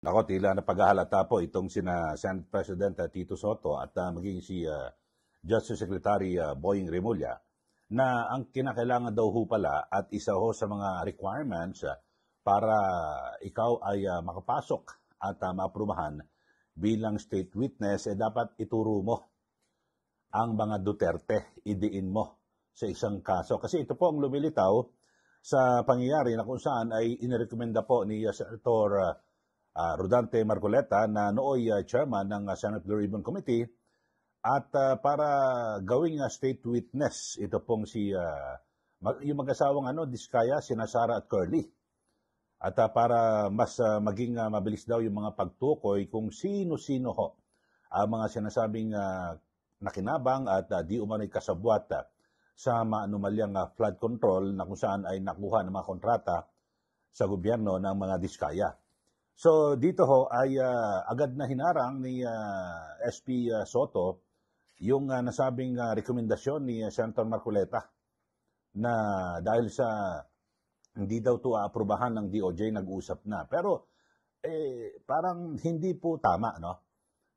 Ako, tila napaghahalata po itong sina Senate President Tito Soto at maging si Justice Secretary Boying Remulla na ang kinakailangan daw ho pala at isa ho sa mga requirements para ikaw ay makapasok at maaprubahan bilang state witness, dapat ituro mo ang mga Duterte, idiin mo sa isang kaso. Kasi ito po ang lumilitaw sa pangyayari na kung saan ay inirekomenda po ni Senator Rodante Marcoleta na nooy chairman ng Senate Blue Ribbon Committee at para gawing state witness ito pong si yung mag-asawang Diskaya, sina Sara at Curly. At para mas maging mabilis daw yung mga pagtukoy kung sino-sino ho ang mga sinasabing nakinabang at di umano'y kasabwat sa maanumalyang flood control na kung saan ay nakuha ng mga kontrata sa gobyerno ng mga Diskaya. So dito ho ay agad na hinarang ni SP Soto yung nasabing rekomendasyon ni Senator Marcoleta na dahil sa hindi daw ito aaprubahan ng DOJ, nag-usap na. Pero parang hindi po tama, no?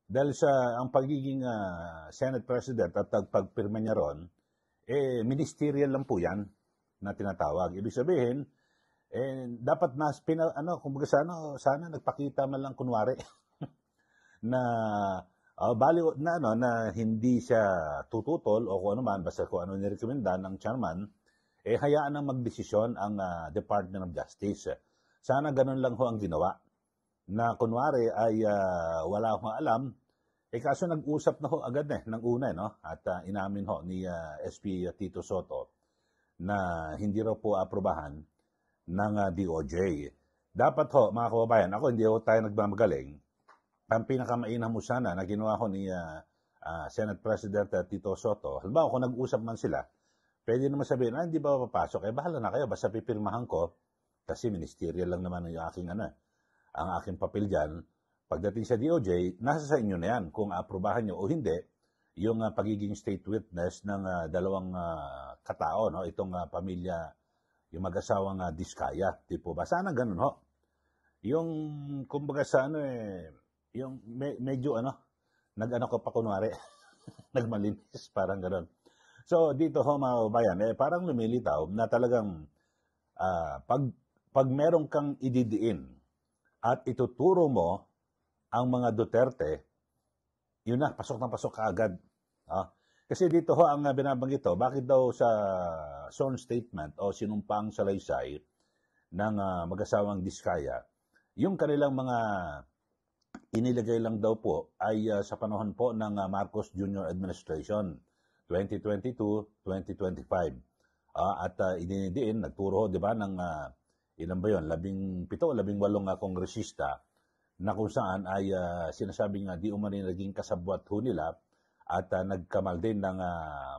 Dahil sa ang pagiging Senate President at pagpirma niya ron, ministerial lang po yan na tinatawag. Ibig sabihin, dapat kumbaga sana nagpakita man lang kunwari na na hindi siya tututol o kung ano man, basta kung ano nirekomenda ng chairman, hayaan nang magdesisyon ang Department of Justice. Sana ganun lang ho ang ginawa. Na kunwari ay wala akong alam, kaso nag-usap na ho agad ng una, no? At inamin ho ni SP Tito Soto na hindi raw po aprobahan ng DOJ. Dapat ho, mga kababayan, ako hindi ho tayo nagmamagaling. Ang pinakamainam mo sana na ginawa ho ni Senate President Tito Soto, halimbawa kung nag-usap man sila, pwede naman sabihin, hindi ba papasok? Bahala na kayo, basta pipirmahan ko, kasi ministerial lang naman yung ang aking papel dyan. Pagdating sa DOJ, nasa sa inyo na yan, kung aprobahan nyo o hindi, yung pagiging state witness ng dalawang katao, no? Itong pamilya, yung mag-asawang Diskaya, tipo ba? Sana ganun ho. Yung, kumbaga sa yung medyo nag-ano ko pa kunwari, nagmalinis, parang ganun. So, dito ho mga kabayan, parang lumilitaw na talagang pag meron kang ididiin at ituturo mo ang mga Duterte, yun na, pasok na pasok ka agad. Kasi dito ho ang binabanggit ho, bakit daw sa sworn statement o sinumpang salaysay ng mag-asawang Diskaya, yung kanilang mga inilagay lang daw po ay sa panahon po ng Marcos Jr. Administration, 2022-2025. At idinidiin, nagturo, di ba, ng ilan ba yun, 17, 18 kongresista na kung saan ay sinasabing di umani naging kasabwat ho nila at nagkamal din ng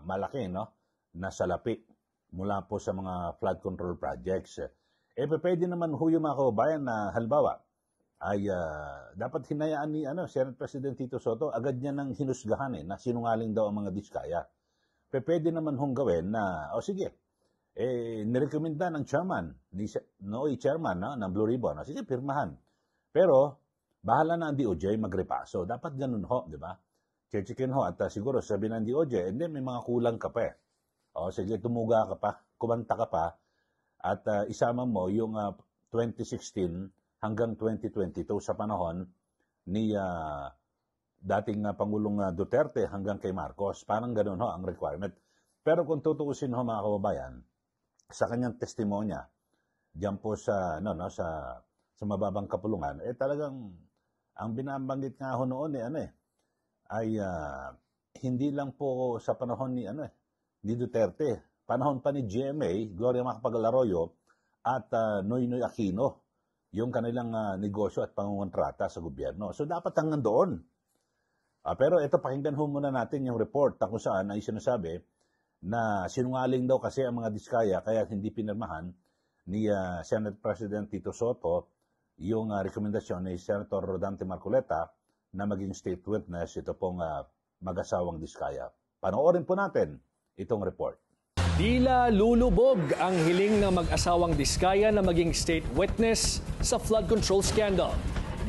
malaki na salapi mula po sa mga flood control projects. Pwede naman ho yung mga kababayan na halimbawa ay dapat hinayaan ni Senate President Tito Soto, agad niya nang hinusgahan na sinungaling daw ang mga Diskaya. Pwede naman hong gawin na, sige, nirekomenda ng chairman, chairman ng Blue Ribbon, sige, pirmahan. Pero, bahala na ang DOJ magrepaso. Dapat ganun ho, di ba? Chichikin ho, at siguro sabi ng DOJ, hindi, may mga kulang ka pa. Sige, tumuga ka pa, kumanta ka pa, at isama mo yung 2016 hanggang 2022 sa panahon ni dating Pangulong Duterte hanggang kay Marcos. Parang ganun ho ang requirement. Pero kung tutuusin ho mga kababayan, sa kanyang testimonya, diyan po sa mababang kapulungan, talagang ang binabanggit nga ho noon ay hindi lang po sa panahon ni Duterte, panahon pa ni GMA, Gloria Macapagal Arroyo at Noynoy Aquino, yung kanilang negosyo at pangungontrata sa gobyerno. So dapat hanggang doon. Pero ito, pakinggan ho muna natin yung report kung saan ay sinasabi na sinungaling daw kasi ang mga Diskaya kaya hindi pinirmahan ni Senate President Tito Soto yung rekomendasyon ni Senator Rodante Marcoleta na maging state witness ito pong mag-asawang Diskaya. Panoorin po natin itong report. Tila lulubog ang hiling ng mag-asawang Diskaya na maging state witness sa flood control scandal.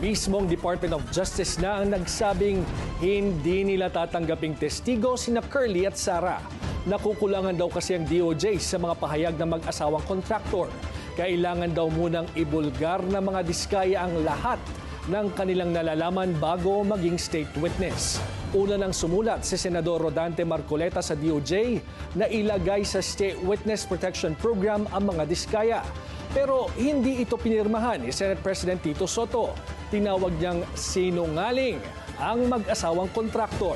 Mismong Department of Justice na ang nagsabing hindi nila tatanggaping testigo sina Curly at Sara. Nakukulangan daw kasi ang DOJ sa mga pahayag ng mag-asawang kontraktor. Kailangan daw munang ibulgar na mga diskaya ang lahat ng kanilang nalalaman bago maging state witness. Una nang sumulat si Senador Rodante Marcoleta sa DOJ na ilagay sa State Witness Protection Program ang mga diskaya. Pero hindi ito pinirmahan ni Senate President Tito Soto. Tinawag niyang sinungaling ang mag-asawang kontraktor.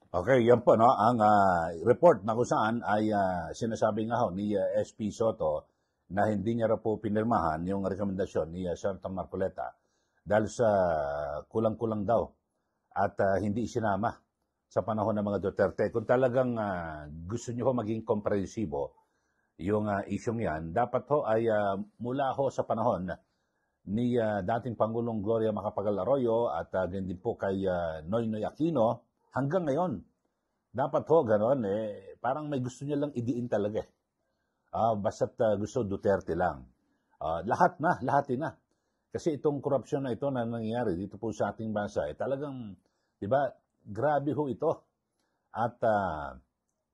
Okay, yan po, no? Ang report na kung saan ay sinasabi nga ho ni SP Soto na hindi niya raw po pinirmahan yung rekomendasyon ni Senator Marcoleta dahil sa kulang-kulang daw at hindi isinama sa panahon ng mga Duterte. Kung talagang gusto niyo ho maging komprehensibo yung isyong yan, dapat ho ay mula ho sa panahon ni dating Pangulong Gloria Macapagal Arroyo at ganyan din po kay Noynoy Aquino hanggang ngayon. Dapat ho gano'n, parang may gusto niya lang idiin talaga. Basta't gusto Duterte lang. Lahat na. Kasi itong korupsyon na ito na nangyayari dito po sa ating bansa, talagang, di ba, grabe ho ito. At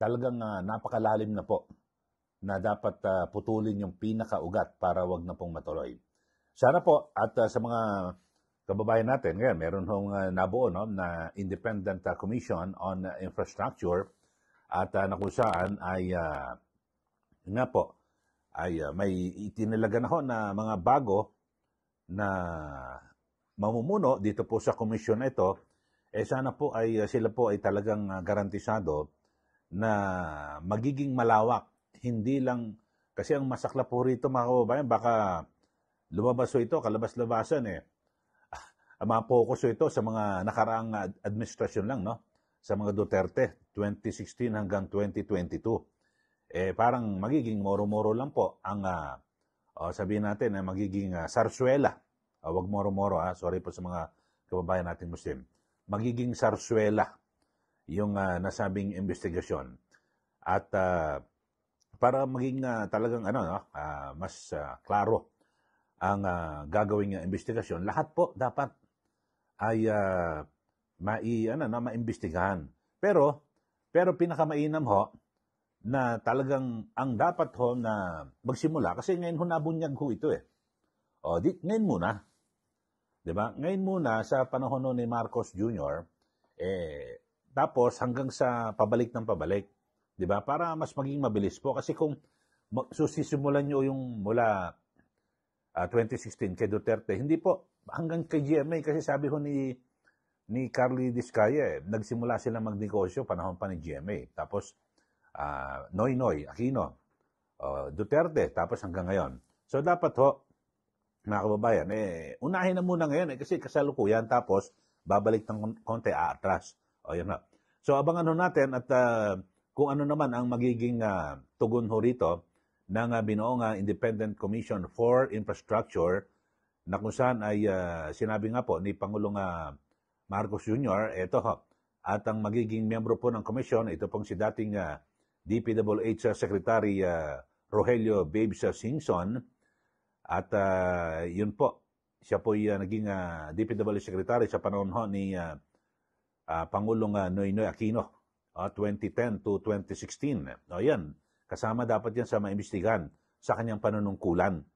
talagang napakalalim na po na dapat putulin yung pinakaugat para wag na pong matuloy. Sana po at sa mga kababayan natin, ngayon meron hong nabuo na Independent Commission on Infrastructure at na kung saan ay nga po ay may itinalaga na ho na mga bago na mamumuno dito po sa komisyon na ito. Sana po ay sila po ay talagang garantisado na magiging malawak. Hindi lang, kasi ang masaklap po rito mga kababayan, baka lumabas po ito, kalabas-labasan mapokus ito sa mga nakaraang administrasyon lang, no? Sa mga Duterte, 2016 hanggang 2022. Parang magiging moro-moro lang po ang, sabihin natin, magiging sarsuela. Wag moro-moro, sorry po sa mga kababayan nating Muslim. Magiging sarsuela yung nasabing investigasyon. At para maging talagang mas klaro ang gagawing investigasyon, lahat po dapat ay maimbestigahan. Pero pinakamainam ho na talagang ang dapat ho na magsimula, kasi ngayon ho nabunyag ho ito ngayon muna. 'Di ba? Ngayon muna sa panahon ni Marcos Jr. Tapos hanggang sa pabalik ng pabalik. 'Di ba? Para mas maging mabilis po, kasi kung susisimulan niyo yung mula 2016 kay Duterte, hindi po hanggang kay GMA, kasi sabi ho ni Carly Diskaya, nagsimula sila magnegosyo panahon pa ni GMA. Tapos Noynoy Aquino, Duterte, tapos hanggang ngayon. So dapat ho, mga kababayan, unahin na muna ngayon kasi kasalukuyan, tapos babalik ng konti aatras. Yan na. So abangan ho natin at kung ano naman ang magiging tugon ho rito ng binuong Independent Commission for Infrastructure, na kung saan ay sinabi nga po ni Pangulong Marcos Jr., ito ho, at ang magiging miyembro po ng komisyon, ito pong si dating DPWH Secretary Rogelio Babes Singson, at yun po, siya po naging DPWH Secretary sa panahon ho ni Pangulong Noynoy Aquino, 2010 to 2016. Yan. Kasama dapat yan sa maimbestigahan sa kanyang panunungkulan.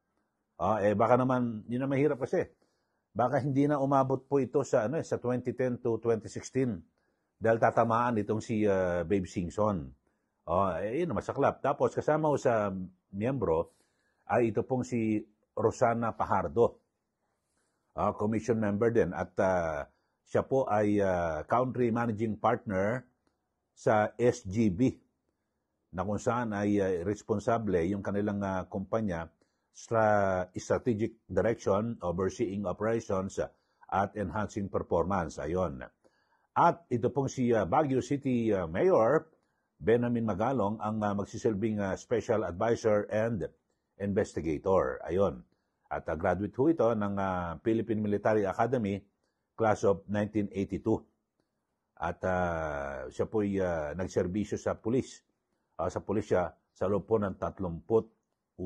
Baka naman, yun na mahirap kasi. Baka hindi na umabot po ito sa 2010 to 2016 dahil tatamaan itong si Babe Singson. Yun na masaklap. Tapos kasama ko sa miyembro ay ito pong si Rosana Pajardo. Commission member din. At siya po ay country managing partner sa SGB, na kung saan ay responsable yung kanilang kumpanya Strategic Direction, Overseeing Operations at Enhancing Performance. Ayon. At ito pong si Baguio City Mayor Benjamin Magalong ang magsisilbing Special Advisor and Investigator. Ayon. At graduate ho ito ng Philippine Military Academy, class of 1982. At siya po'y nagserbisyo sa pulisya sa loob po ng 38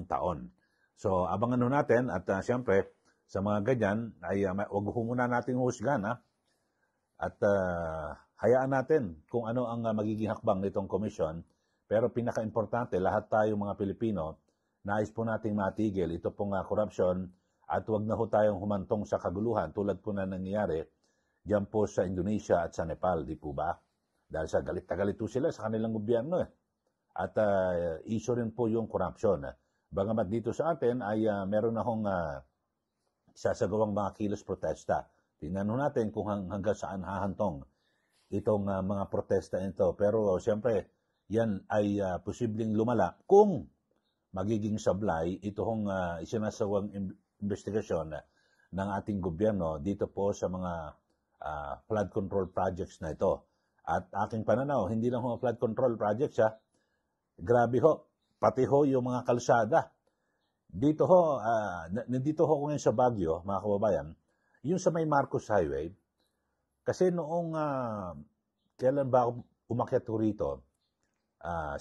taon. So, abangan natin at siyempre, sa mga ganyan, ay wag ho muna natin husgan, ha? At hayaan natin kung ano ang magiging hakbang nitong komisyon. Pero pinaka-importante, lahat tayo mga Pilipino, nais po nating matigil ito pong korupsyon at wag na ho tayong humantong sa kaguluhan tulad po na nangyayari diyan po sa Indonesia at sa Nepal, di po ba? Dahil sa galit na galit sila sa kanilang gobyerno. At issue rin po yung korupsyon. Bagamat dito sa atin ay meron na hong sasagawang mga kilos protesta. Tingnan natin kung hanggang saan hahantong itong mga protesta ito. Pero siyempre, yan ay posibleng lumala kung magiging sablay itong isinasawang investigasyon ng ating gobyerno dito po sa mga flood control projects na ito. At aking pananaw, hindi lang ho flood control projects, grabe ho, pati ho yung mga kalsada. Dito ho, nandito ho ngayon sa Baguio, mga kababayan, yung sa may Marcos Highway, kasi noong, kailan ba ako umakyat ko rito,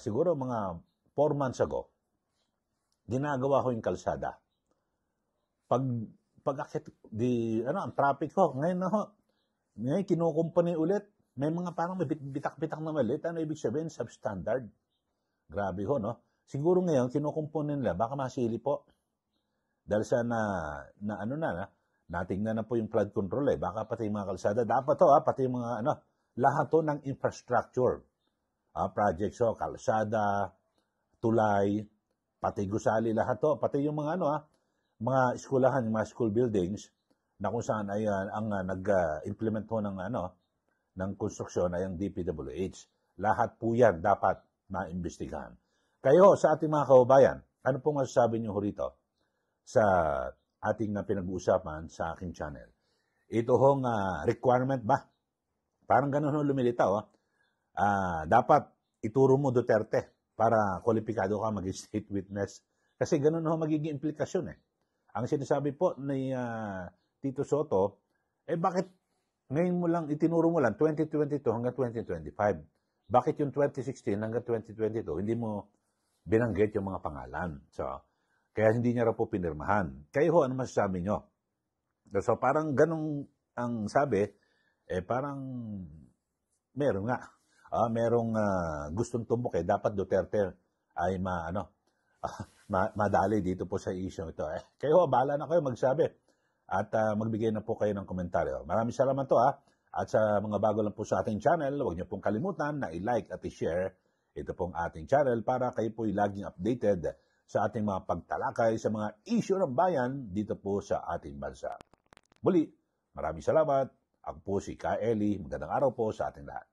siguro mga 4 months ago, ginagawa ko yung kalsada. Pag-akyat, ang traffic ho, ngayon na ho, ngayon kinukumpani ulit, may mga parang bitak-bitak na malit, ano ibig sabihin, substandard. Grabe ho, no? Siguro ngayon, kinukumpuni nila, baka masili po. Dahil sa natingnan na po yung flood control baka pati yung mga kalsada. Dapat to, pati yung mga, lahat to ng infrastructure. Projects, kalsada, tulay, pati gusali, lahat to. Pati yung mga, mga eskulahan, yung mga school buildings, na kung saan ay ang nag-implement ho ng konstruksyon ay ang DPWH. Lahat po yan dapat maimbestigahan. Kayo, sa ating mga kababayan, ano pong masasabi niyo rito sa ating pinag-uusapan sa aking channel? Ito hong requirement ba? Parang ganun ho lumilitaw. Dapat ituro mo Duterte para kwalipikado ka maging state witness. Kasi ganun ho magiging implikasyon. Ang sinasabi po ni Tito Soto, bakit ngayon mo lang, itinuro mo lang 2022 hanggang 2025? Bakit yung 2016 hanggang 2022, hindi mo binanggit yung mga pangalan? So, kaya hindi niya raw po pinirmahan. Kayo ho, ano masasabi nyo? So, parang ganong ang sabi, parang meron nga. Merong gustong tumbok dapat Duterte ay madali dito po sa issue ito. Kayo ho, bahala na kayo magsabi. At magbigay na po kayo ng komentaryo. Maraming salamat to At sa mga bago lang po sa ating channel, huwag niyo pong kalimutan na i-like at i-share ito pong ating channel para kayo po'y laging updated sa ating mga pagtalakay sa mga issue ng bayan dito po sa ating bansa. Muli, maraming salamat. Ako po si Ka Eli. Magandang araw po sa ating lahat.